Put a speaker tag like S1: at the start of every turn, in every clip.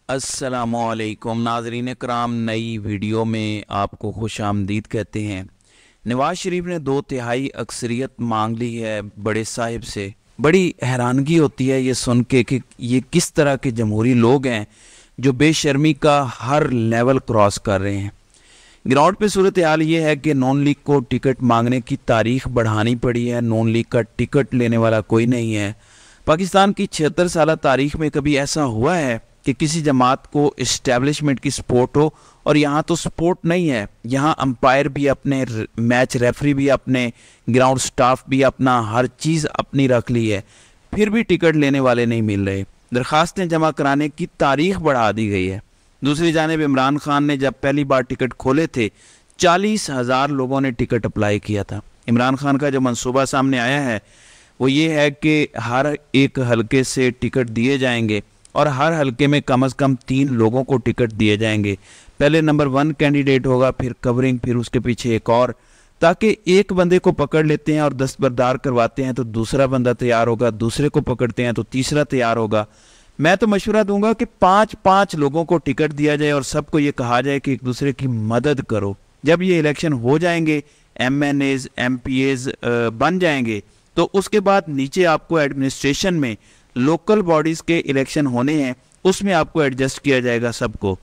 S1: अस्सलामुअलैकुम नाज़रीन कराम, नई वीडियो में आपको खुश आमदीद कहते हैं। नवाज शरीफ ने 2/3 अक्सरियत मांग ली है बड़े साहिब से। बड़ी हैरानगी होती है ये सुन के कि ये किस तरह के जमहूरी लोग हैं जो बेशर्मी का हर लेवल क्रॉस कर रहे हैं। ग्राउंड पे सूरत हाल ये है कि नॉन लीग को टिकट मांगने की तारीख बढ़ानी पड़ी है। नॉन लीग का टिकट लेने वाला कोई नहीं है। पाकिस्तान की 76 साल तारीख में कभी ऐसा हुआ है कि किसी जमात को इस्टेब्लिशमेंट की सपोर्ट हो? और यहाँ तो सपोर्ट नहीं है, यहाँ अंपायर भी अपने, मैच रेफरी भी अपने, ग्राउंड स्टाफ भी अपना, हर चीज़ अपनी रख ली है, फिर भी टिकट लेने वाले नहीं मिल रहे। दरखास्तें जमा कराने की तारीख बढ़ा दी गई है। दूसरी जानिब इमरान खान ने जब पहली बार टिकट खोले थे 40,000 लोगों ने टिकट अप्लाई किया था। इमरान खान का जो मंसूबा सामने आया है वो ये है कि हर एक हलके से टिकट दिए जाएंगे और हर हलके में कम से कम 3 लोगों को टिकट दिए जाएंगे। पहले नंबर 1 कैंडिडेट होगा, फिर कवरिंग, फिर उसके पीछे एक और, ताकि एक बंदे को पकड़ लेते हैं और दस्तबरदार करवाते हैं तो दूसरा बंदा तैयार होगा, दूसरे को पकड़ते हैं तो तीसरा तैयार होगा। मैं तो मशवरा दूंगा कि 5-5 लोगों को टिकट दिया जाए और सबको ये कहा जाए कि एक दूसरे की मदद करो। जब ये इलेक्शन हो जाएंगे, MNAs MPAs बन जाएंगे, तो उसके बाद नीचे आपको एडमिनिस्ट्रेशन में लोकल बॉडीज के इलेक्शन होने हैं, उसमें आपको एडजस्ट किया जाएगा सबको।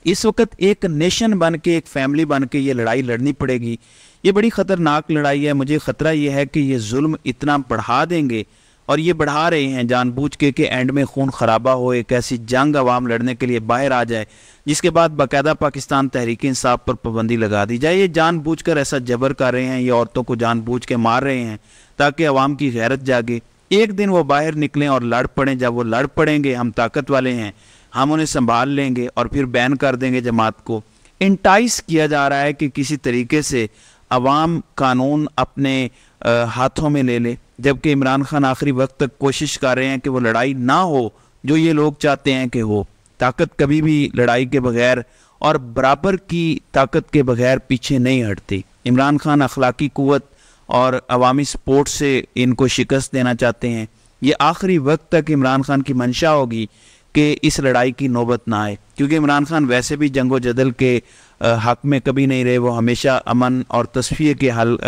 S1: इस वक्त एक नेशन बन के, एक फैमिली बन के ये लड़ाई लड़नी पड़ेगी। ये बड़ी ख़तरनाक लड़ाई है। मुझे ख़तरा ये है कि ये जुल्म इतना बढ़ा देंगे और ये बढ़ा रहे हैं जानबूझ के कि एंड में खून खराबा हो, एक ऐसी जंग अवाम लड़ने के लिए बाहर आ जाए जिसके बाद बाकायदा पाकिस्तान तहरीक इंसाफ पर पाबंदी लगा दी जाए। ये जानबूझकर ऐसा जबर कर रहे हैं, ये औरतों को जानबूझ के मार रहे हैं ताकि अवाम की गैरत जागे। एक दिन वो बाहर निकलें और लड़ पड़ें। जब वो लड़ पड़ेंगे, हम ताकत वाले हैं, हम उन्हें संभाल लेंगे और फिर बैन कर देंगे जमात को। इंटाइस किया जा रहा है कि किसी तरीके से अवाम कानून अपने हाथों में ले ले, जबकि इमरान खान आखिरी वक्त तक कोशिश कर रहे हैं कि वो लड़ाई ना हो जो ये लोग चाहते हैं कि हो। ताकत कभी भी लड़ाई के बगैर और बराबर की ताकत के बगैर पीछे नहीं हटती। इमरान खान अखलाकी कुव्वत और अवामी सपोर्ट से इनको शिकस्त देना चाहते हैं। ये आखिरी वक्त तक इमरान खान की मंशा होगी कि इस लड़ाई की नौबत ना आए, क्योंकि इमरान खान वैसे भी जंगो जदल के हक में कभी नहीं रहे। वो हमेशा अमन और तस्फिये के हल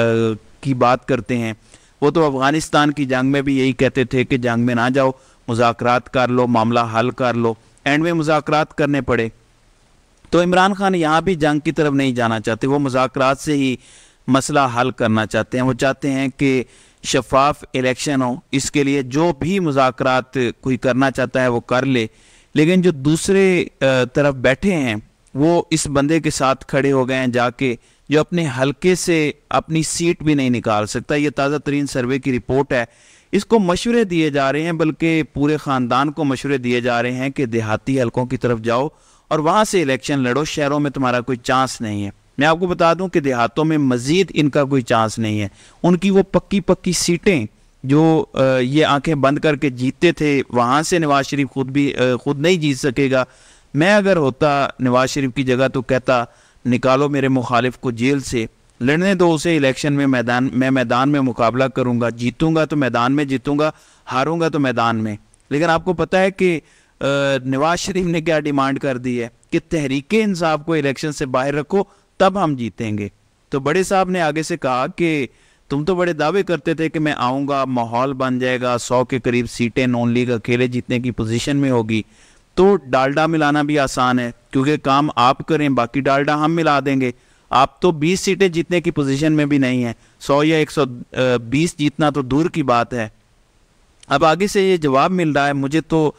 S1: की बात करते हैं। वो तो अफ़गानिस्तान की जंग में भी यही कहते थे कि जंग में ना जाओ, मुज़ाकरात कर लो, मामला हल कर लो। एंड में मुज़ाकरात करने पड़े। तो इमरान खान यहाँ भी जंग की तरफ नहीं जाना चाहते। वो मुज़ाकरात से ही मसला हल करना चाहते हैं। वो चाहते हैं कि शफाफ इलेक्शन हो। इसके लिए जो भी मुज़ाकरात कोई करना चाहता है वो कर ले, लेकिन जो दूसरे तरफ बैठे हैं वो इस बंदे के साथ खड़े हो गए हैं जाके, जो अपने हलके से अपनी सीट भी नहीं निकाल सकता। ये ताज़ा तरीन सर्वे की रिपोर्ट है। इसको मशवरे दिए जा रहे हैं, बल्कि पूरे ख़ानदान को मशवरे दिए जा रहे हैं कि देहाती हलकों की तरफ जाओ और वहाँ से इलेक्शन लड़ो। शहरों में तुम्हारा कोई चांस नहीं है। मैं आपको बता दूं कि देहातों में मज़ीद इनका कोई चांस नहीं है। उनकी वो पक्की पक्की सीटें जो ये आंखें बंद करके जीतते थे, वहाँ से नवाज शरीफ खुद नहीं जीत सकेगा। मैं अगर होता नवाज शरीफ की जगह तो कहता निकालो मेरे मुखालिफ को जेल से, लड़ने दो उसे इलेक्शन में, मैदान में मुकाबला करूँगा, जीतूँगा तो मैदान में जीतूँगा, हारूँगा तो मैदान में। लेकिन आपको पता है कि नवाज शरीफ ने क्या डिमांड कर दी है कि तहरीक इंसाफ को इलेक्शन से बाहर रखो, तब हम जीतेंगे। तो बड़े साहब ने आगे से कहा कि तुम तो बड़े दावे करते थे कि मैं आऊँगा, माहौल बन जाएगा, 100 के करीब सीटें नॉन लीग अकेले जीतने की पोजीशन में होगी। तो डालडा मिलाना भी आसान है, क्योंकि काम आप करें, बाकी डालडा हम मिला देंगे। आप तो 20 सीटें जीतने की पोजीशन में भी नहीं है, 100 या 120 जीतना तो दूर की बात है। अब आगे से ये जवाब मिल रहा है। मुझे तो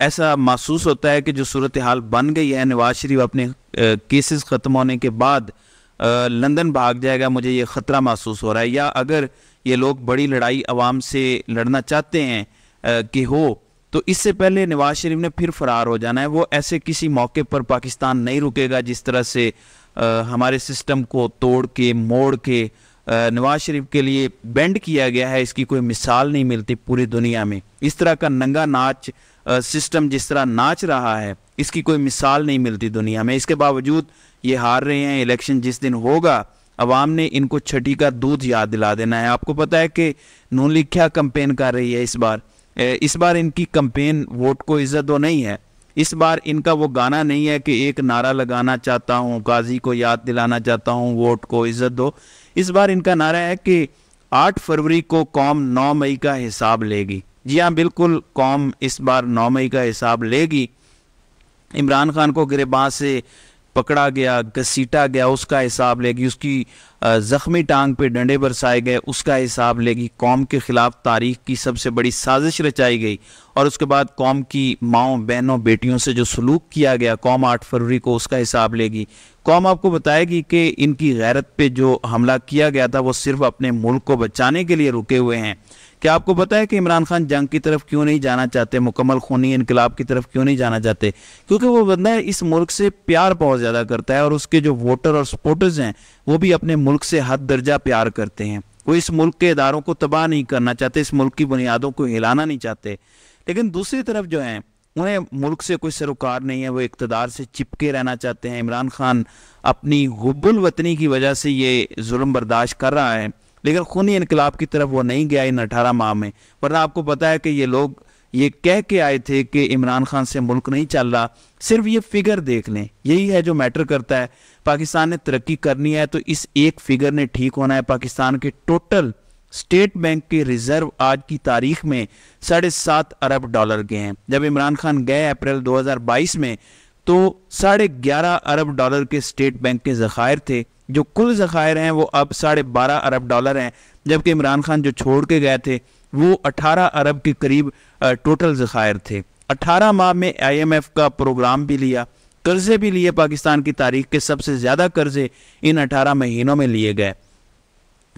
S1: ऐसा महसूस होता है कि जो सूरत हाल बन गई है, नवाज शरीफ अपने केसेस ख़त्म होने के बाद लंदन भाग जाएगा, मुझे ये ख़तरा महसूस हो रहा है। या अगर ये लोग बड़ी लड़ाई अवाम से लड़ना चाहते हैं कि हो, तो इससे पहले नवाज शरीफ ने फिर फरार हो जाना है। वो ऐसे किसी मौके पर पाकिस्तान नहीं रुकेगा जिस तरह से हमारे सिस्टम को तोड़ के, मोड़ के नवाज शरीफ के लिए बेंड किया गया है। इसकी कोई मिसाल नहीं मिलती पूरी दुनिया में। इस तरह का नंगा नाच सिस्टम जिस तरह नाच रहा है, इसकी कोई मिसाल नहीं मिलती दुनिया में। इसके बावजूद ये हार रहे हैं। इलेक्शन जिस दिन होगा, अवाम ने इनको छठी का दूध याद दिला देना है। आपको पता है कि नून लीग क्या कंपेन कर रही है इस बार इनकी कंपेन वोट को इज्जत दो नहीं है। इस बार इनका वो गाना नहीं है कि एक नारा लगाना चाहता हूँ, गाजी को याद दिलाना चाहता हूँ, वोट को इज्जत दो। इस बार इनका नारा है कि 8 फरवरी को कौम 9 मई का हिसाब लेगी। जी हाँ, बिल्कुल, कौम इस बार 9 मई का हिसाब लेगी। इमरान खान को गिरबां से पकड़ा गया, घसीटा गया, उसका हिसाब लेगी। उसकी ज़ख्मी टांग पे डंडे बरसाए गए, उसका हिसाब लेगी। कौम के ख़िलाफ़ तारीख़ की सबसे बड़ी साजिश रचाई गई और उसके बाद कौम की माओं, बहनों, बेटियों से जो सलूक किया गया, कौम 8 फरवरी को उसका हिसाब लेगी। कौम आपको बताएगी कि इनकी गैरत पे जो हमला किया गया था वो सिर्फ अपने मुल्क को बचाने के लिए रुके हुए हैं। क्या आपको पता है कि इमरान खान जंग की तरफ क्यों नहीं जाना चाहते, मुकम्मल खूनी इनकलाब की तरफ क्यों नहीं जाना चाहते? क्योंकि वो बंदा इस मुल्क से प्यार बहुत ज़्यादा करता है और उसके जो वोटर और सपोर्टर्स हैं वो भी अपने मुल्क से हद दर्जा प्यार करते हैं। वो इस मुल्क के इदारों को तबाह नहीं करना चाहते, इस मुल्क की बुनियादों को हिलाना नहीं चाहते। लेकिन दूसरी तरफ जो है उन्हें मुल्क से कोई सरोकार नहीं है, वो इक़्तिदार से चिपके रहना चाहते हैं। इमरान खान अपनी हुब्बुल वतनी की वजह से ये जुल्म बर्दाश्त कर रहा है, लेकिन खूनी इनकलाब की तरफ वो नहीं गया इन 18 माह में। वरना आपको पता है कि ये लोग ये कह के आए थे कि इमरान खान से मुल्क नहीं चल रहा। सिर्फ ये फिगर देख लें, यही है जो मैटर करता है। पाकिस्तान ने तरक्की करनी है तो इस एक फिगर ने ठीक होना है। पाकिस्तान के टोटल स्टेट बैंक के रिजर्व आज की तारीख में $7.5 अरब के हैं। जब इमरान खान गए अप्रैल 2022 में तो $11.5 अरब के स्टेट बैंक के ज़खायर थे। जो कुल ज़खायर हैं वो अब $12.5 अरब हैं, जबकि इमरान खान जो छोड़ के गए थे वो 18 अरब के करीब टोटल ज़खायर थे। 18 माह में IMF का प्रोग्राम भी लिया, कर्जे भी लिए। पाकिस्तान की तारीख के सबसे ज़्यादा कर्जे इन 18 महीनों में लिए गए।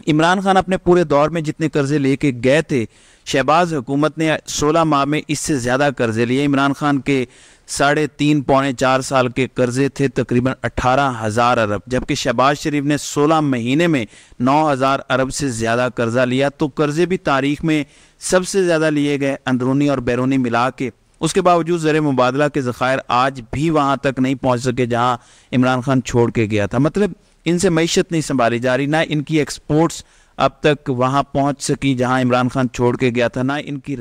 S1: इमरान खान अपने पूरे दौर में जितने कर्जे लेके गए थे, शहबाज हुकूमत ने 16 माह में इससे ज़्यादा कर्जे लिए। इमरान खान के 3.5 पौने 4 साल के कर्जे थे तकरीबन 18,000 अरब, जबकि शहबाज शरीफ ने 16 महीने में 9,000 अरब से ज़्यादा कर्जा लिया। तो कर्जे भी तारीख में सबसे ज़्यादा लिए गए, अंदरूनी और बैरूनी मिला के। उसके बावजूद ज़र मुबादला के ज़खायर आज भी वहाँ तक नहीं पहुँच सके जहाँ इमरान खान छोड़ के गया था। मतलब इनसे मईशत नहीं संभाली जा रही, ना इनकी एक्सपोर्ट्स अब तक वहाँ पहुँच सकी जहाँ इमरान खान छोड़ के गया था, ना इनकी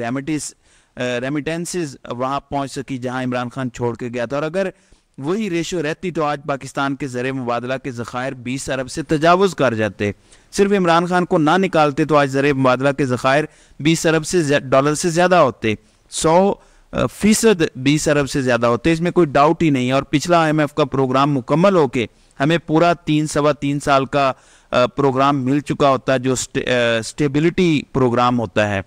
S1: रेमिटेंसेस वहाँ पहुँच सकी जहाँ इमरान खान छोड़ के गया था। और अगर वही रेशो रहती तो आज पाकिस्तान के ज़र मुबादला के ज़खायर 20 अरब से तजावुज़ कर जाते। सिर्फ इमरान खान को ना निकालते तो आज ज़र मुबादला के ज़खायर 20 अरब से डॉलर से ज़्यादा होते, 100% 20 अरब से ज़्यादा होते, इसमें कोई डाउट ही नहीं है। और पिछला IMF का प्रोग्राम मुकम्मल होके हमें पूरा 3 साल का प्रोग्राम मिल चुका होता है, जो स्टेबिलिटी प्रोग्राम होता है।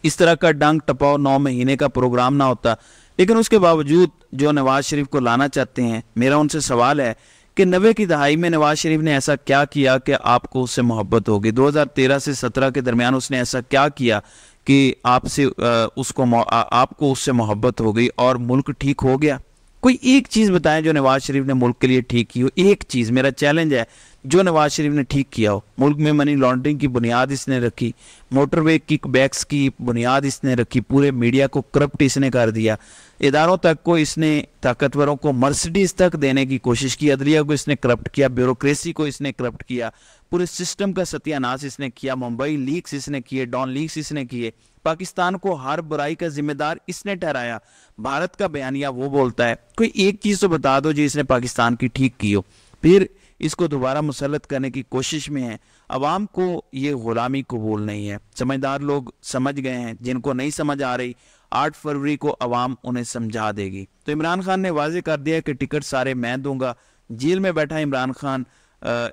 S1: इस तरह का डंग टपाओ 9 महीने का प्रोग्राम ना होता। लेकिन उसके बावजूद जो नवाज शरीफ को लाना चाहते हैं, मेरा उनसे सवाल है कि 90 की दहाई में नवाज शरीफ ने ऐसा क्या किया कि आपको उससे मोहब्बत होगी? 2013 से 17 के दरमियान उसने ऐसा क्या किया कि आपको उससे मोहब्बत हो गई और मुल्क ठीक हो गया? कोई एक चीज़ बताएं जो नवाज शरीफ ने मुल्क के लिए ठीक की हो। एक चीज़, मेरा चैलेंज है, जो नवाज शरीफ ने ठीक किया हो। मुल्क में मनी लॉन्ड्रिंग की बुनियाद इसने रखी, मोटरवे किकबैक्स की बुनियाद इसने रखी, पूरे मीडिया को करप्ट इसने कर दिया, इदारों तक को इसने, ताकतवरों को मर्सिडीज तक देने की कोशिश की, अदलिया को इसने करप्ट किया, ब्यूरोक्रेसी को इसने करप्ट किया, पूरे सिस्टम का सत्यानाश इसने किया, मुंबई लीक्स इसने किए, डॉन लीक्स इसने किए, पाकिस्तान को हर बुराई का जिम्मेदार इसने ठहराया। भारत का बयानिया वो बोलता है। कोई एक चीज़ तो बता दो जी इसने पाकिस्तान की ठीक की हो। फिर इसको दोबारा मुसल्लत करने की कोशिश में है। अवाम को ये गुलामी कबूल नहीं है। समझदार लोग समझ गए हैं, जिनको नहीं समझ आ रही 8 फरवरी को अवाम उन्हें समझा देगी। तो इमरान खान ने वाजे कर दिया कि टिकट सारे मैं दूंगा। जेल में बैठा इमरान खान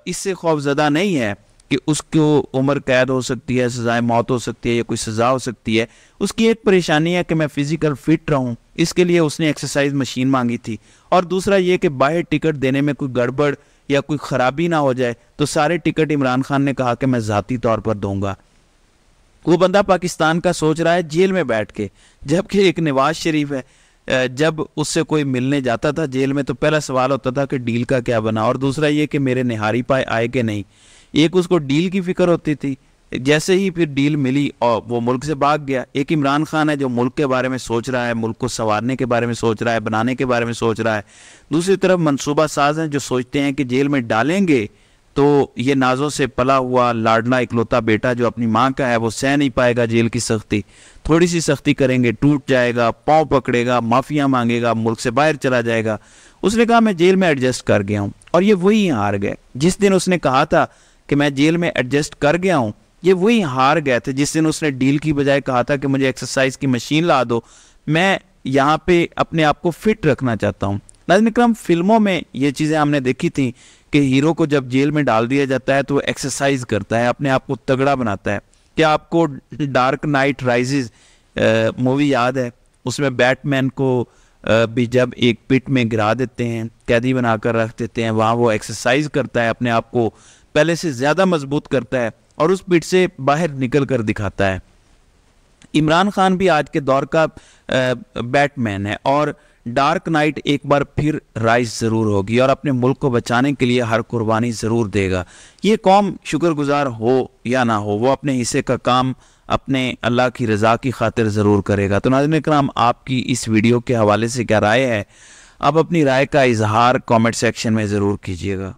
S1: इससे खौफजदा नहीं है कि उसको उम्र कैद हो सकती है, सजाए मौत हो सकती है या कोई सज़ा हो सकती है। उसकी एक परेशानी है कि मैं फिज़िकल फिट रहूं, इसके लिए उसने एक्सरसाइज मशीन मांगी थी। और दूसरा ये कि बाहर टिकट देने में कोई गड़बड़ या कोई ख़राबी ना हो जाए, तो सारे टिकट इमरान खान ने कहा कि मैं ज़ाती तौर पर दूंगा। वो बंदा पाकिस्तान का सोच रहा है जेल में बैठ के, जबकि एक नवाज शरीफ है, जब उससे कोई मिलने जाता था जेल में तो पहला सवाल होता था कि डील का क्या बना, और दूसरा ये कि मेरे निहारी पाए आए कि नहीं। एक उसको डील की फिक्र होती थी, जैसे ही फिर डील मिली और वो मुल्क से भाग गया। एक इमरान खान है जो मुल्क के बारे में सोच रहा है, मुल्क को संवारने के बारे में सोच रहा है, बनाने के बारे में सोच रहा है। दूसरी तरफ मंसूबा साज हैं जो सोचते हैं कि जेल में डालेंगे तो ये नाजों से पला हुआ लाडला इकलौता बेटा जो अपनी माँ का है वो सह नहीं पाएगा जेल की सख्ती। थोड़ी सी सख्ती करेंगे टूट जाएगा, पाँव पकड़ेगा, माफिया मांगेगा, मुल्क से बाहर चला जाएगा। उसने कहा मैं जेल में एडजस्ट कर गया हूँ, और ये वही हार गए। जिस दिन उसने कहा था कि मैं जेल में एडजस्ट कर गया हूँ, ये वही हार गए थे। जिस दिन उसने डील की बजाय कहा था कि मुझे एक्सरसाइज की मशीन ला दो, मैं यहाँ पे अपने आप को फिट रखना चाहता हूँ। नाज़रीन इकराम, फिल्मों में ये चीज़ें हमने देखी थी कि हीरो को जब जेल में डाल दिया जाता है तो वो एक्सरसाइज करता है, अपने आप को तगड़ा बनाता है। क्या आपको डार्क नाइट राइजेज मूवी याद है? उसमें बैटमैन को भी जब एक पिट में गिरा देते हैं, कैदी बनाकर रख देते हैं, वहाँ वो एक्सरसाइज करता है, अपने आप को पहले से ज़्यादा मजबूत करता है और उस पिट से बाहर निकल कर दिखाता है। इमरान खान भी आज के दौर का बैटमैन है और डार्क नाइट एक बार फिर राइज ज़रूर होगी और अपने मुल्क को बचाने के लिए हर कुर्बानी ज़रूर देगा। ये कौम शुक्रगुजार हो या ना हो, वो अपने हिस्से का काम अपने अल्लाह की रज़ा की खातिर ज़रूर करेगा। तो नाज़रीन इकराम, आपकी इस वीडियो के हवाले से क्या राय है? आप अपनी राय का इजहार कमेंट सेक्शन में ज़रूर कीजिएगा।